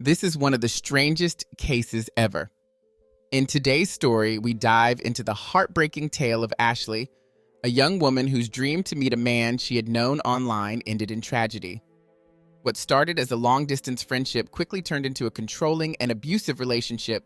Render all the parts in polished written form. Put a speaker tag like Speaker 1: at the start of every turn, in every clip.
Speaker 1: This is one of the strangest cases ever. In today's story, we dive into the heartbreaking tale of Ashley, a young woman whose dream to meet a man she had known online ended in tragedy. What started as a long-distance friendship quickly turned into a controlling and abusive relationship,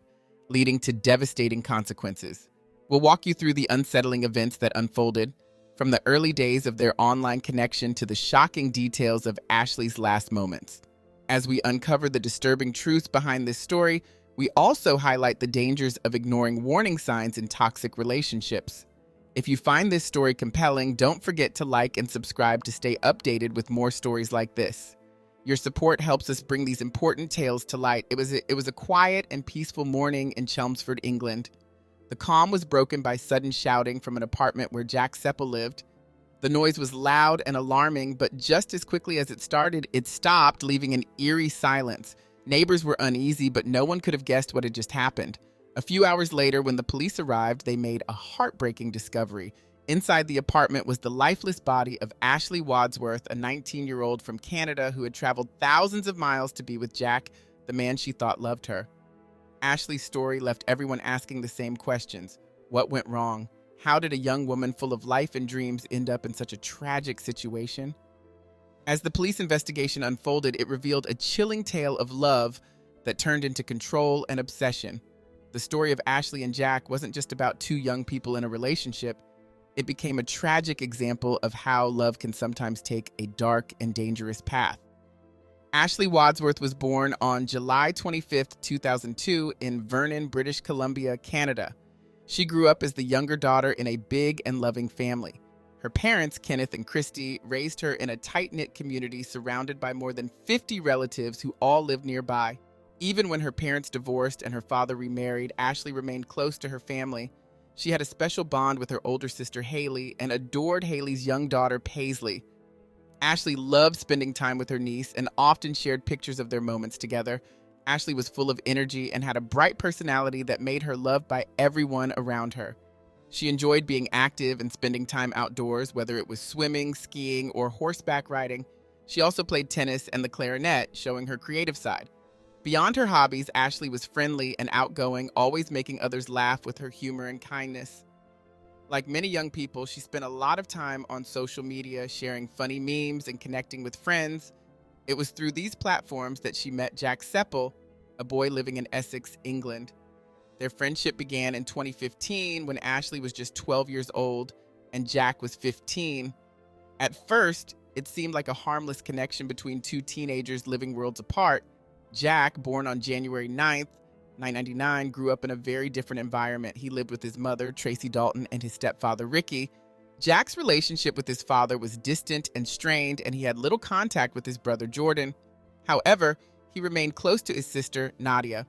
Speaker 1: leading to devastating consequences. We'll walk you through the unsettling events that unfolded, from the early days of their online connection to the shocking details of Ashley's last moments. As we uncover the disturbing truths behind this story, we also highlight the dangers of ignoring warning signs in toxic relationships. If you find this story compelling, don't forget to like and subscribe to stay updated with more stories like this. Your support helps us bring these important tales to light. It was a quiet and peaceful morning in Chelmsford, England. The calm was broken by sudden shouting from an apartment where Jack Seppel lived. The noise was loud and alarming, but just as quickly as it started, it stopped, leaving an eerie silence. Neighbors were uneasy, but no one could have guessed what had just happened. A few hours later, when the police arrived, they made a heartbreaking discovery. Inside the apartment was the lifeless body of Ashley Wadsworth, a 19-year-old from Canada who had traveled thousands of miles to be with Jack, the man she thought loved her. Ashley's story left everyone asking the same questions. What went wrong? How did a young woman full of life and dreams end up in such a tragic situation? As the police investigation unfolded, it revealed a chilling tale of love that turned into control and obsession. The story of Ashley and Jack wasn't just about two young people in a relationship. It became a tragic example of how love can sometimes take a dark and dangerous path. Ashley Wadsworth was born on July 25, 2002 in Vernon, British Columbia, Canada. She grew up as the younger daughter in a big and loving family. Her parents, Kenneth and Christy, raised her in a tight-knit community surrounded by more than 50 relatives who all lived nearby. Even when her parents divorced and her father remarried, Ashley remained close to her family. She had a special bond with her older sister, Haley, and adored Haley's young daughter, Paisley. Ashley loved spending time with her niece and often shared pictures of their moments together. Ashley was full of energy and had a bright personality that made her loved by everyone around her. She enjoyed being active and spending time outdoors, whether it was swimming, skiing, or horseback riding. She also played tennis and the clarinet, showing her creative side. Beyond her hobbies, Ashley was friendly and outgoing, always making others laugh with her humor and kindness. Like many young people, she spent a lot of time on social media, sharing funny memes and connecting with friends. It was through these platforms that she met Jack Seppel, a boy living in Essex, England. Their friendship began in 2015 when Ashley was just 12 years old and Jack was 15. At first, it seemed like a harmless connection between two teenagers living worlds apart. Jack, born on January 9th, 1999, grew up in a very different environment. He lived with his mother, Tracy Dalton, and his stepfather, Ricky. Jack's relationship with his father was distant and strained, and he had little contact with his brother, Jordan. However, he remained close to his sister, Nadia.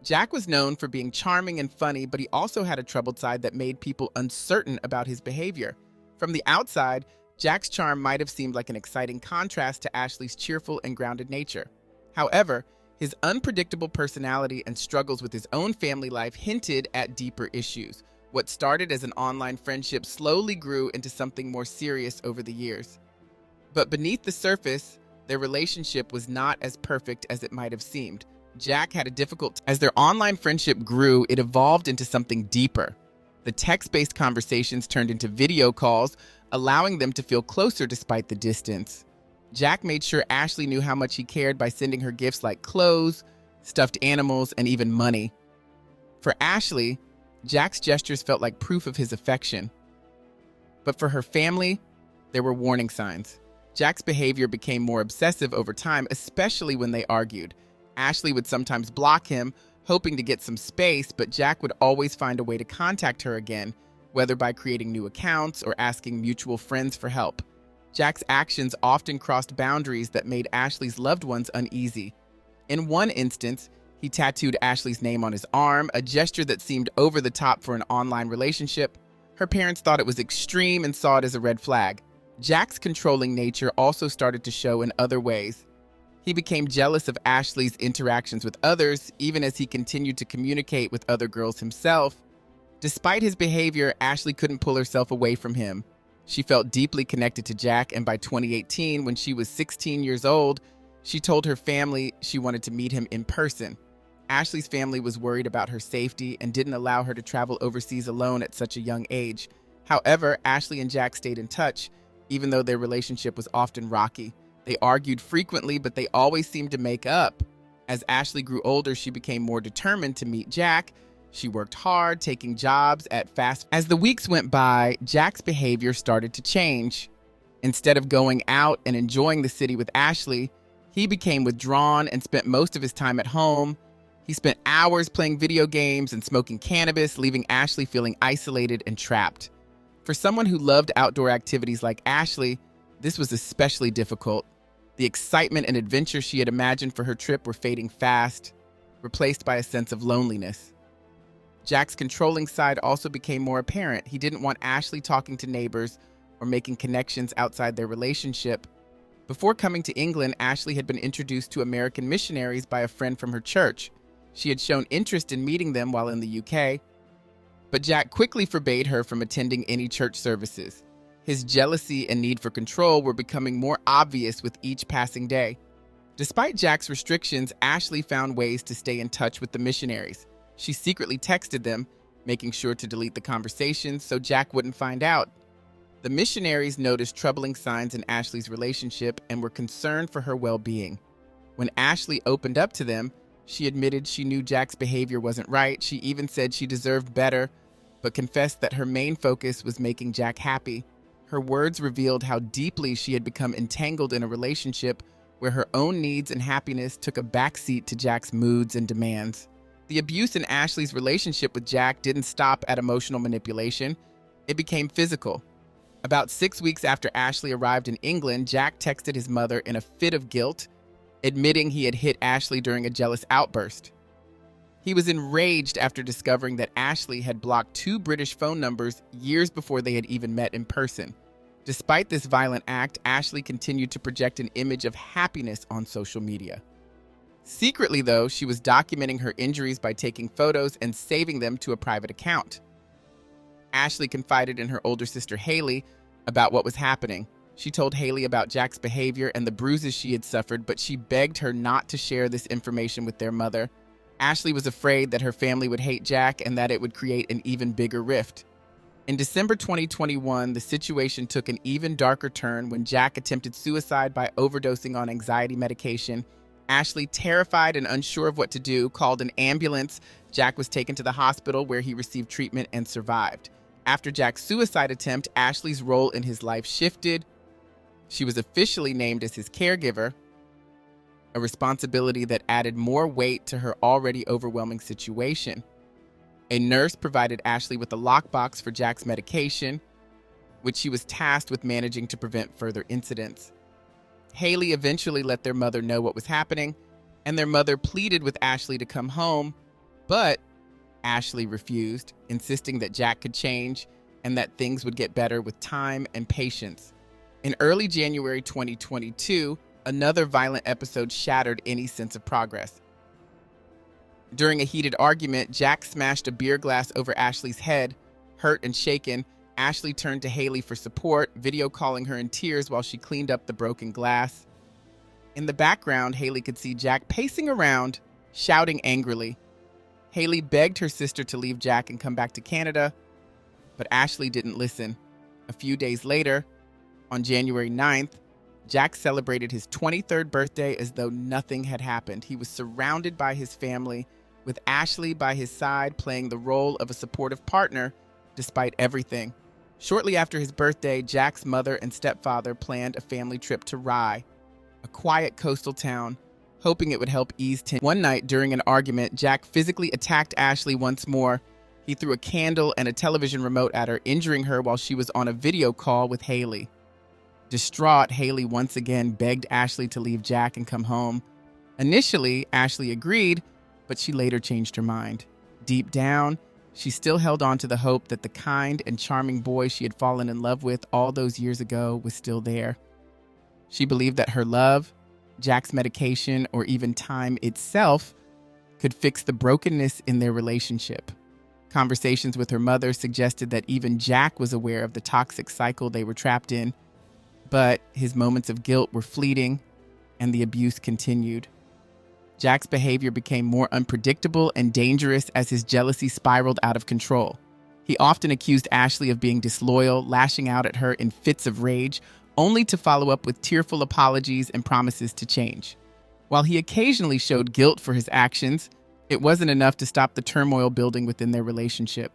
Speaker 1: Jack was known for being charming and funny, but he also had a troubled side that made people uncertain about his behavior. From the outside, Jack's charm might have seemed like an exciting contrast to Ashley's cheerful and grounded nature. However, his unpredictable personality and struggles with his own family life hinted at deeper issues. What started as an online friendship slowly grew into something more serious over the years. But beneath the surface, their relationship was not as perfect as it might have seemed. Jack had a difficult time. As their online friendship grew, it evolved into something deeper. The text-based conversations turned into video calls, allowing them to feel closer despite the distance. Jack made sure Ashley knew how much he cared by sending her gifts like clothes, stuffed animals, and even money. For Ashley, Jack's gestures felt like proof of his affection. But for her family, there were warning signs. Jack's behavior became more obsessive over time, especially when they argued. Ashley would sometimes block him, hoping to get some space, but Jack would always find a way to contact her again, whether by creating new accounts or asking mutual friends for help. Jack's actions often crossed boundaries that made Ashley's loved ones uneasy. In one instance, he tattooed Ashley's name on his arm, a gesture that seemed over the top for an online relationship. Her parents thought it was extreme and saw it as a red flag. Jack's controlling nature also started to show in other ways. He became jealous of Ashley's interactions with others, even as he continued to communicate with other girls himself. Despite his behavior, Ashley couldn't pull herself away from him. She felt deeply connected to Jack, and by 2018, when she was 16 years old, She told her family she wanted to meet him in person. Ashley's family was worried about her safety and didn't allow her to travel overseas alone at such a young age. However, Ashley and Jack stayed in touch, even though their relationship was often rocky. They argued frequently, but they always seemed to make up. As Ashley grew older, she became more determined to meet Jack. She worked hard, taking jobs at fast. As the weeks went by, Jack's behavior started to change. Instead of going out and enjoying the city with Ashley, he became withdrawn and spent most of his time at home. He spent hours playing video games and smoking cannabis, leaving Ashley feeling isolated and trapped. For someone who loved outdoor activities like Ashley, this was especially difficult. The excitement and adventure she had imagined for her trip were fading fast, replaced by a sense of loneliness. Jack's controlling side also became more apparent. He didn't want Ashley talking to neighbors or making connections outside their relationship. Before coming to England, Ashley had been introduced to American missionaries by a friend from her church. She had shown interest in meeting them while in the UK, but Jack quickly forbade her from attending any church services. His jealousy and need for control were becoming more obvious with each passing day. Despite Jack's restrictions, Ashley found ways to stay in touch with the missionaries. She secretly texted them, making sure to delete the conversations so Jack wouldn't find out. The missionaries noticed troubling signs in Ashley's relationship and were concerned for her well-being. When Ashley opened up to them, she admitted she knew Jack's behavior wasn't right. She even said she deserved better, but confessed that her main focus was making Jack happy. Her words revealed how deeply she had become entangled in a relationship where her own needs and happiness took a backseat to Jack's moods and demands. The abuse in Ashley's relationship with Jack didn't stop at emotional manipulation. It became physical. About 6 weeks after Ashley arrived in England, Jack texted his mother in a fit of guilt, admitting he had hit Ashley during a jealous outburst. He was enraged after discovering that Ashley had blocked 2 British phone numbers years before they had even met in person. Despite this violent act, Ashley continued to project an image of happiness on social media. Secretly, though, she was documenting her injuries by taking photos and saving them to a private account. Ashley confided in her older sister Haley about what was happening. She told Haley about Jack's behavior and the bruises she had suffered, but she begged her not to share this information with their mother. Ashley was afraid that her family would hate Jack and that it would create an even bigger rift. In December 2021, the situation took an even darker turn when Jack attempted suicide by overdosing on anxiety medication. Ashley, terrified and unsure of what to do, called an ambulance. Jack was taken to the hospital where he received treatment and survived. After Jack's suicide attempt, Ashley's role in his life shifted. She was officially named as his caregiver, a responsibility that added more weight to her already overwhelming situation. A nurse provided Ashley with a lockbox for Jack's medication, which she was tasked with managing to prevent further incidents. Haley eventually let their mother know what was happening, and their mother pleaded with Ashley to come home, but Ashley refused, insisting that Jack could change and that things would get better with time and patience. In early January 2022, another violent episode shattered any sense of progress. During a heated argument, Jack smashed a beer glass over Ashley's head. Hurt and shaken, Ashley turned to Haley for support, video calling her in tears while she cleaned up the broken glass. In the background, Haley could see Jack pacing around, shouting angrily. Haley begged her sister to leave Jack and come back to Canada, but Ashley didn't listen. A few days later, on January 9th, Jack celebrated his 23rd birthday as though nothing had happened. He was surrounded by his family, with Ashley by his side playing the role of a supportive partner despite everything. Shortly after his birthday, Jack's mother and stepfather planned a family trip to Rye, a quiet coastal town, hoping it would help ease tension. One night during an argument, Jack physically attacked Ashley once more. He threw a candle and a television remote at her, injuring her while she was on a video call with Haley. Distraught, Haley once again begged Ashley to leave Jack and come home. Initially, Ashley agreed, but she later changed her mind. Deep down, she still held on to the hope that the kind and charming boy she had fallen in love with all those years ago was still there. She believed that her love, Jack's medication, or even time itself could fix the brokenness in their relationship. Conversations with her mother suggested that even Jack was aware of the toxic cycle they were trapped in, but his moments of guilt were fleeting. and the abuse continued. Jack's behavior became more unpredictable and dangerous as his jealousy spiraled out of control. He often accused Ashley of being disloyal, lashing out at her in fits of rage, only to follow up with tearful apologies and promises to change. While he occasionally showed guilt for his actions, it wasn't enough to stop the turmoil building within their relationship.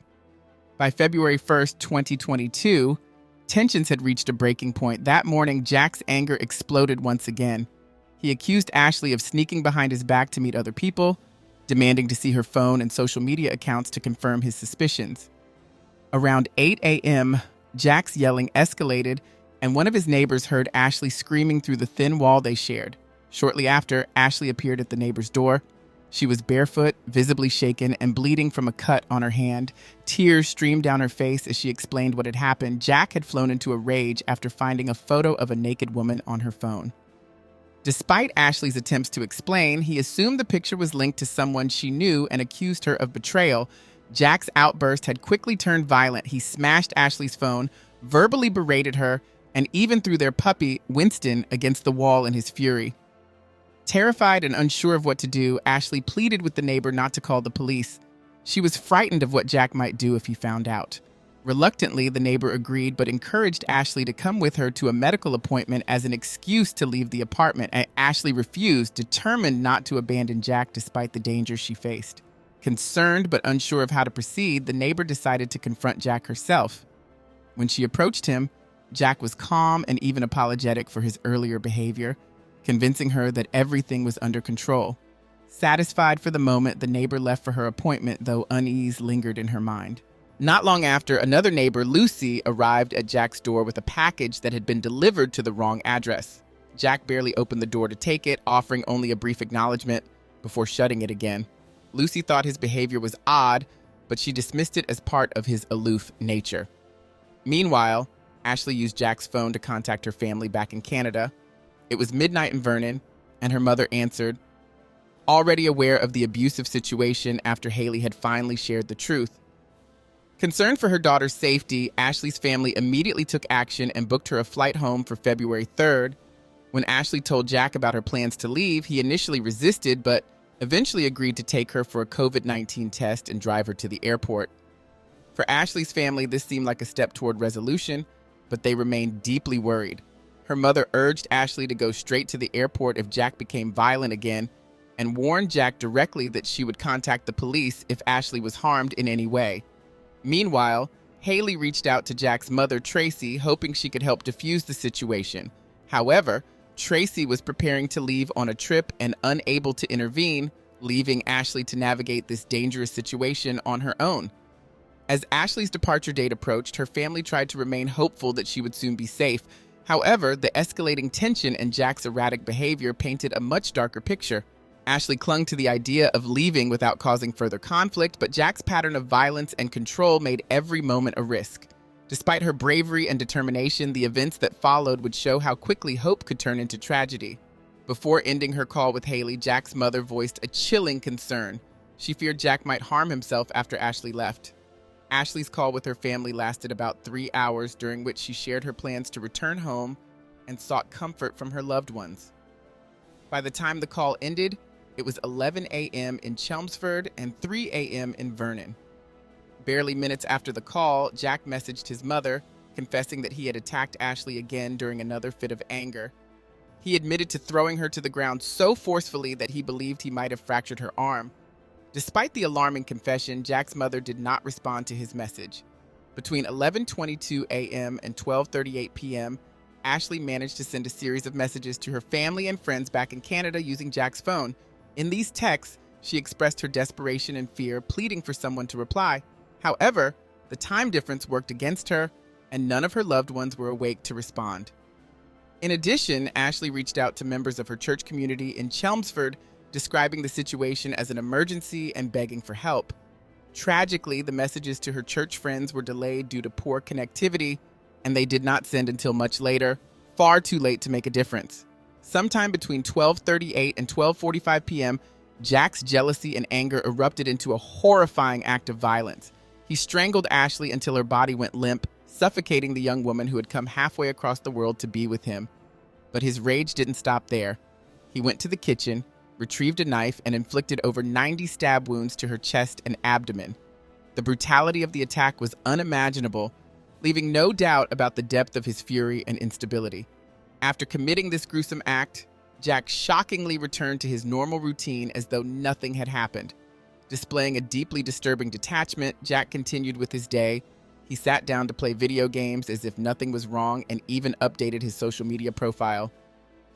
Speaker 1: By February 1st, 2022, tensions had reached a breaking point. That morning, Jack's anger exploded once again. He accused Ashley of sneaking behind his back to meet other people, demanding to see her phone and social media accounts to confirm his suspicions. Around 8 a.m., Jack's yelling escalated, and one of his neighbors heard Ashley screaming through the thin wall they shared. Shortly after, Ashley appeared at the neighbor's door. She was barefoot, visibly shaken, and bleeding from a cut on her hand. Tears streamed down her face as she explained what had happened. Jack had flown into a rage after finding a photo of a naked woman on her phone. Despite Ashley's attempts to explain, he assumed the picture was linked to someone she knew and accused her of betrayal. Jack's outburst had quickly turned violent. He smashed Ashley's phone, verbally berated her, and even threw their puppy, Winston, against the wall in his fury. Terrified and unsure of what to do, Ashley pleaded with the neighbor not to call the police. She was frightened of what Jack might do if he found out. Reluctantly, the neighbor agreed but encouraged Ashley to come with her to a medical appointment as an excuse to leave the apartment, and Ashley refused, determined not to abandon Jack despite the danger she faced. Concerned but unsure of how to proceed, the neighbor decided to confront Jack herself. When she approached him, Jack was calm and even apologetic for his earlier behavior, convincing her that everything was under control. Satisfied for the moment, the neighbor left for her appointment, though unease lingered in her mind. Not long after, another neighbor, Lucy, arrived at Jack's door with a package that had been delivered to the wrong address. Jack barely opened the door to take it, offering only a brief acknowledgement before shutting it again. Lucy thought his behavior was odd, but she dismissed it as part of his aloof nature. Meanwhile, Ashley used Jack's phone to contact her family back in Canada. It was midnight in Vernon, and her mother answered, already aware of the abusive situation after Haley had finally shared the truth. Concerned for her daughter's safety, Ashley's family immediately took action and booked her a flight home for February 3rd. When Ashley told Jack about her plans to leave, he initially resisted, but eventually agreed to take her for a COVID-19 test and drive her to the airport. For Ashley's family, this seemed like a step toward resolution, but they remained deeply worried. Her mother urged Ashley to go straight to the airport if Jack became violent again, and warned Jack directly that she would contact the police if Ashley was harmed in any way. Meanwhile, Haley reached out to Jack's mother, Tracy, hoping she could help defuse the situation. However, Tracy was preparing to leave on a trip and unable to intervene, leaving Ashley to navigate this dangerous situation on her own. As Ashley's departure date approached, her family tried to remain hopeful that she would soon be safe. However, the escalating tension and Jack's erratic behavior painted a much darker picture. Ashley clung to the idea of leaving without causing further conflict, but Jack's pattern of violence and control made every moment a risk. Despite her bravery and determination, the events that followed would show how quickly hope could turn into tragedy. Before ending her call with Haley, Jack's mother voiced a chilling concern. She feared Jack might harm himself after Ashley left. Ashley's call with her family lasted about 3 hours, during which she shared her plans to return home and sought comfort from her loved ones. By the time the call ended, it was 11 a.m. in Chelmsford and 3 a.m. in Vernon. Barely minutes after the call, Jack messaged his mother, confessing that he had attacked Ashley again during another fit of anger. He admitted to throwing her to the ground so forcefully that he believed he might have fractured her arm. Despite the alarming confession, Jack's mother did not respond to his message. Between 11:22 a.m. and 12:38 p.m., Ashley managed to send a series of messages to her family and friends back in Canada using Jack's phone. In these texts, she expressed her desperation and fear, pleading for someone to reply. However, the time difference worked against her, and none of her loved ones were awake to respond. In addition, Ashley reached out to members of her church community in Chelmsford, describing the situation as an emergency and begging for help. Tragically, the messages to her church friends were delayed due to poor connectivity, and they did not send until much later, far too late to make a difference. Sometime between 12:38 and 12:45 p.m., Jack's jealousy and anger erupted into a horrifying act of violence. He strangled Ashley until her body went limp, suffocating the young woman who had come halfway across the world to be with him. But his rage didn't stop there. He went to the kitchen, retrieved a knife, and inflicted over 90 stab wounds to her chest and abdomen. The brutality of the attack was unimaginable, leaving no doubt about the depth of his fury and instability. After committing this gruesome act, Jack shockingly returned to his normal routine as though nothing had happened. Displaying a deeply disturbing detachment, Jack continued with his day. He sat down to play video games as if nothing was wrong and even updated his social media profile.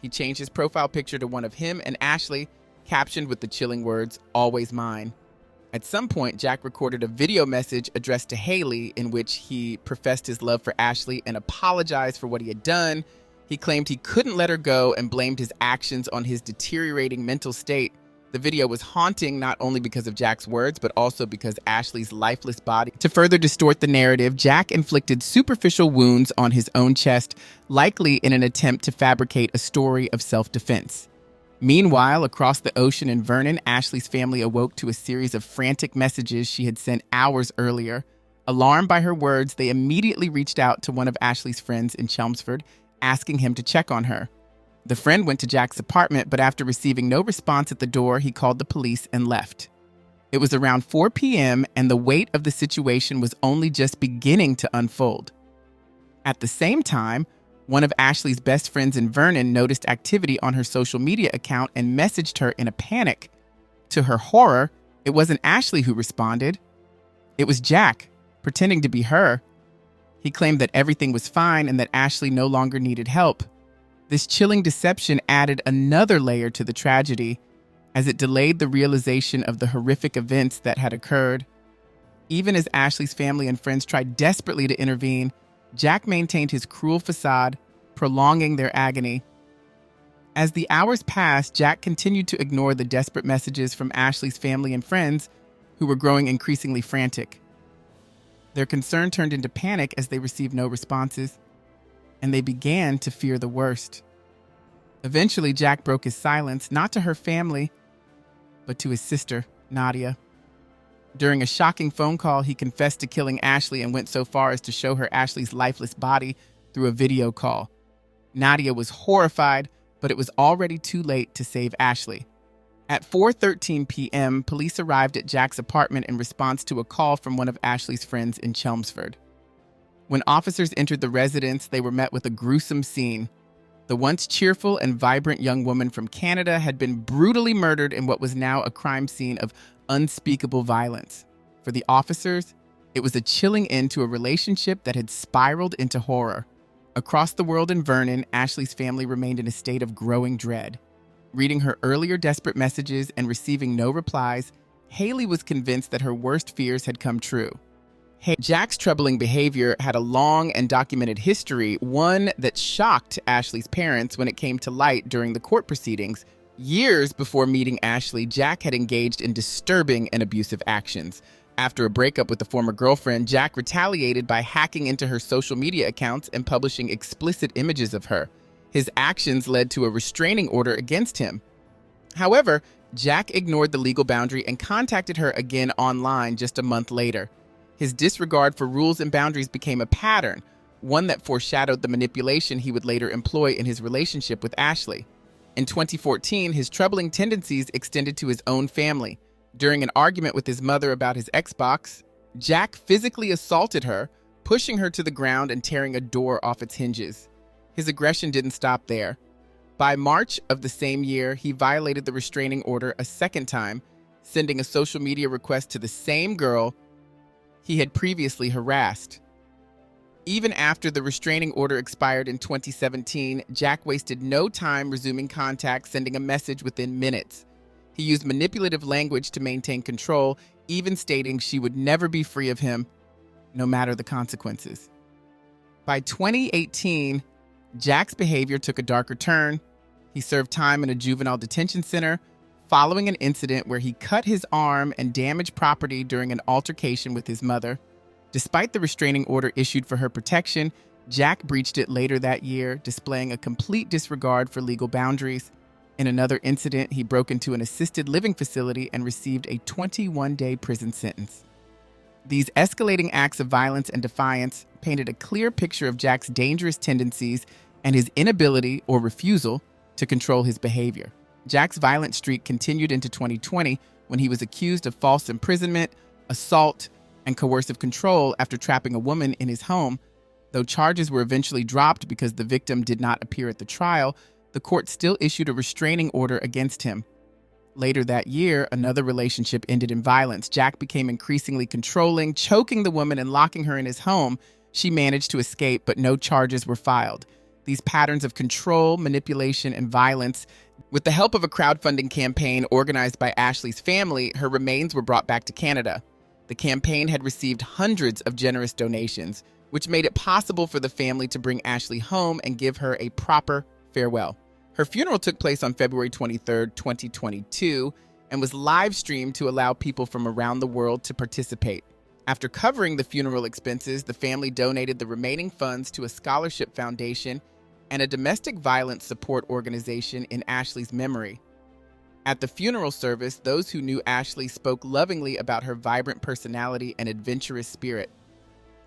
Speaker 1: He changed his profile picture to one of him and Ashley, captioned with the chilling words, "Always mine." At some point, Jack recorded a video message addressed to Haley in which he professed his love for Ashley and apologized for what he had done. He claimed he couldn't let her go and blamed his actions on his deteriorating mental state. The video was haunting not only because of Jack's words, but also because Ashley's lifeless body. To further distort the narrative, Jack inflicted superficial wounds on his own chest, likely in an attempt to fabricate a story of self-defense. Meanwhile, across the ocean in Vernon, Ashley's family awoke to a series of frantic messages she had sent hours earlier. Alarmed by her words, they immediately reached out to one of Ashley's friends in Chelmsford, asking him to check on her. The friend went to Jack's apartment, but after receiving no response at the door, he called the police and left. It was around 4 p.m., and the weight of the situation was only just beginning to unfold. At the same time, one of Ashley's best friends in Vernon noticed activity on her social media account and messaged her in a panic. To her horror, it wasn't Ashley who responded. It was Jack, pretending to be her. He claimed that everything was fine and that Ashley no longer needed help. This chilling deception added another layer to the tragedy, as it delayed the realization of the horrific events that had occurred. Even as Ashley's family and friends tried desperately to intervene, Jack maintained his cruel facade, prolonging their agony. As the hours passed, Jack continued to ignore the desperate messages from Ashley's family and friends, who were growing increasingly frantic. Their concern turned into panic as they received no responses, and they began to fear the worst. Eventually, Jack broke his silence, not to her family, but to his sister, Nadia. During a shocking phone call, he confessed to killing Ashley and went so far as to show her Ashley's lifeless body through a video call. Nadia was horrified, but it was already too late to save Ashley. At 4:13 p.m., police arrived at Jack's apartment in response to a call from one of Ashley's friends in Chelmsford. When officers entered the residence, they were met with a gruesome scene. The once cheerful and vibrant young woman from Canada had been brutally murdered in what was now a crime scene of unspeakable violence. For the officers, it was a chilling end to a relationship that had spiraled into horror. Across the world in Vernon, Ashley's family remained in a state of growing dread. Reading her earlier desperate messages and receiving no replies, Haley was convinced that her worst fears had come true. Jack's troubling behavior had a long and documented history, one that shocked Ashley's parents when it came to light during the court proceedings. Years before meeting Ashley, Jack had engaged in disturbing and abusive actions. After a breakup with a former girlfriend, Jack retaliated by hacking into her social media accounts and publishing explicit images of her. His actions led to a restraining order against him. However, Jack ignored the legal boundary and contacted her again online just a month later. His disregard for rules and boundaries became a pattern, one that foreshadowed the manipulation he would later employ in his relationship with Ashley. In 2014, his troubling tendencies extended to his own family. During an argument with his mother about his Xbox, Jack physically assaulted her, pushing her to the ground and tearing a door off its hinges. His aggression didn't stop there. By March of the same year, he violated the restraining order a second time, sending a social media request to the same girl he had previously harassed. Even after the restraining order expired in 2017, Jack wasted no time resuming contact, sending a message within minutes. He used manipulative language to maintain control, even stating she would never be free of him, no matter the consequences. By 2018, Jack's behavior took a darker turn. He served time in a juvenile detention center, following an incident where he cut his arm and damaged property during an altercation with his mother. Despite the restraining order issued for her protection, Jack breached it later that year, displaying a complete disregard for legal boundaries. In another incident, he broke into an assisted living facility and received a 21-day prison sentence. These escalating acts of violence and defiance painted a clear picture of Jack's dangerous tendencies and his inability or refusal to control his behavior. Jack's violent streak continued into 2020 when he was accused of false imprisonment, assault, and coercive control after trapping a woman in his home. Though charges were eventually dropped because the victim did not appear at the trial, the court still issued a restraining order against him. Later that year, another relationship ended in violence. Jack became increasingly controlling, choking the woman and locking her in his home. She managed to escape, but no charges were filed. These patterns of control, manipulation, and violence. With the help of a crowdfunding campaign organized by Ashley's family, her remains were brought back to Canada. The campaign had received hundreds of generous donations, which made it possible for the family to bring Ashley home and give her a proper farewell. Her funeral took place on February 23, 2022, and was live-streamed to allow people from around the world to participate. After covering the funeral expenses, the family donated the remaining funds to a scholarship foundation and a domestic violence support organization in Ashley's memory. At the funeral service, those who knew Ashley spoke lovingly about her vibrant personality and adventurous spirit.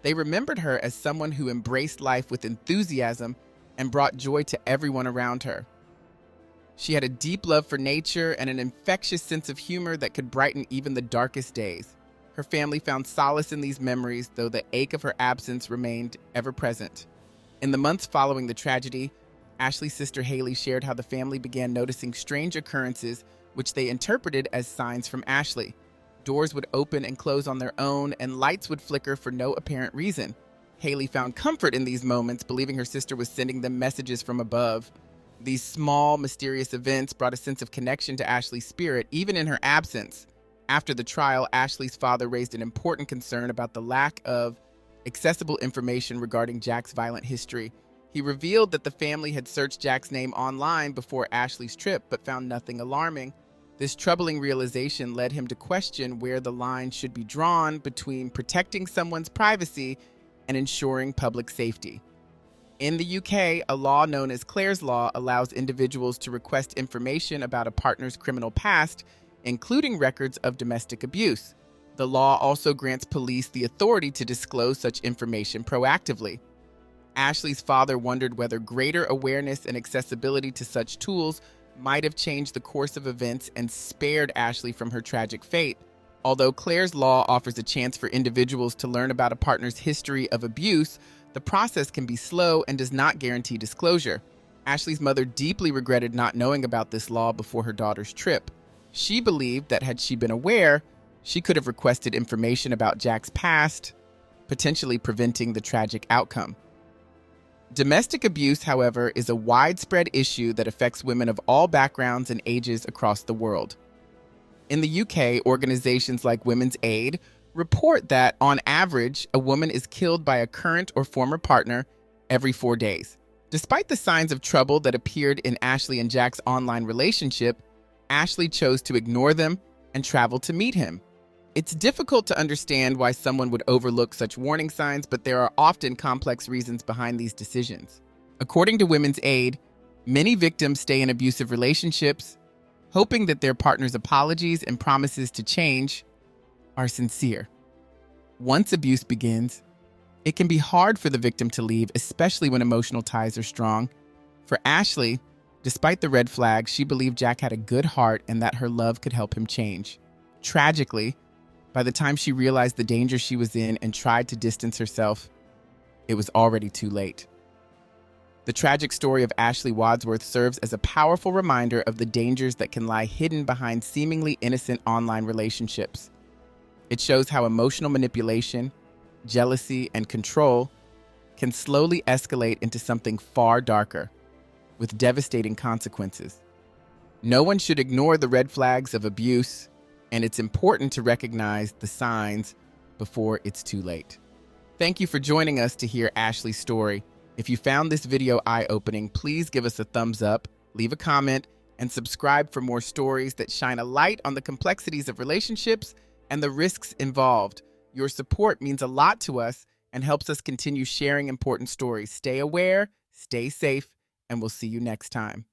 Speaker 1: They remembered her as someone who embraced life with enthusiasm and brought joy to everyone around her. She had a deep love for nature and an infectious sense of humor that could brighten even the darkest days. Her family found solace in these memories, though the ache of her absence remained ever present. In the months following the tragedy, Ashley's sister Haley shared how the family began noticing strange occurrences, which they interpreted as signs from Ashley. Doors would open and close on their own, and lights would flicker for no apparent reason. Haley found comfort in these moments, believing her sister was sending them messages from above. These small, mysterious events brought a sense of connection to Ashley's spirit, even in her absence. After the trial, Ashley's father raised an important concern about the lack of accessible information regarding Jack's violent history. He revealed that the family had searched Jack's name online before Ashley's trip, but found nothing alarming. This troubling realization led him to question where the line should be drawn between protecting someone's privacy and ensuring public safety. In the UK, a law known as Clare's Law allows individuals to request information about a partner's criminal past, including records of domestic abuse. The law also grants police the authority to disclose such information proactively. Ashley's father wondered whether greater awareness and accessibility to such tools might have changed the course of events and spared Ashley from her tragic fate. Although Clare's Law offers a chance for individuals to learn about a partner's history of abuse, the process can be slow and does not guarantee disclosure. Ashley's mother deeply regretted not knowing about this law before her daughter's trip. She believed that had she been aware, she could have requested information about Jack's past, potentially preventing the tragic outcome. Domestic abuse, however, is a widespread issue that affects women of all backgrounds and ages across the world. In the UK, organizations like Women's Aid report that, on average, a woman is killed by a current or former partner every 4 days. Despite the signs of trouble that appeared in Ashley and Jack's online relationship, Ashley chose to ignore them and travel to meet him. It's difficult to understand why someone would overlook such warning signs, but there are often complex reasons behind these decisions. According to Women's Aid, many victims stay in abusive relationships, hoping that their partner's apologies and promises to change are sincere. Once abuse begins, it can be hard for the victim to leave, especially when emotional ties are strong. For Ashley, despite the red flags, she believed Jack had a good heart and that her love could help him change. Tragically, by the time she realized the danger she was in and tried to distance herself, it was already too late. The tragic story of Ashley Wadsworth serves as a powerful reminder of the dangers that can lie hidden behind seemingly innocent online relationships. It shows how emotional manipulation, jealousy, and control can slowly escalate into something far darker, with devastating consequences. No one should ignore the red flags of abuse, and it's important to recognize the signs before it's too late. Thank you for joining us to hear Ashley's story. If you found this video eye-opening, please give us a thumbs up, leave a comment, and subscribe for more stories that shine a light on the complexities of relationships and the risks involved. Your support means a lot to us and helps us continue sharing important stories. Stay aware, stay safe, and we'll see you next time.